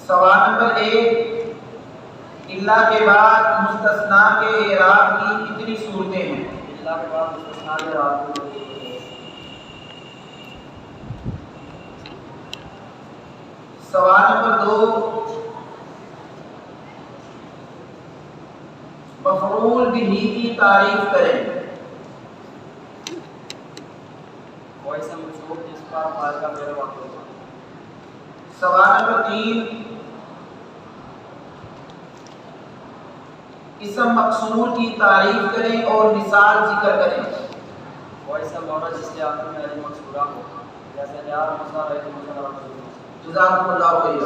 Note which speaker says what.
Speaker 1: सवाल नंबर 1, इल्ला के बाद मुस्तस्ना के इराब की कितनी सूरतें हैं?
Speaker 2: इल्ला के बाद मुस्तस्ना के इराब की।
Speaker 1: सवाल नंबर 2, मफऊल बिही की तारीफ करें।
Speaker 2: कोई सा मशहूर जिसका फाइल का मेरा वाक़ होगा।
Speaker 1: सवाल नंबर 3, इसम मकसूर की तारीफ करें और मिसाल जिक्र करें।
Speaker 2: कोई सा मौला जिसके आखिर में अली मकसूरा हो, जैसे यार मसला है तो मसला।
Speaker 1: जज़ाकुमुल्लाह खैर।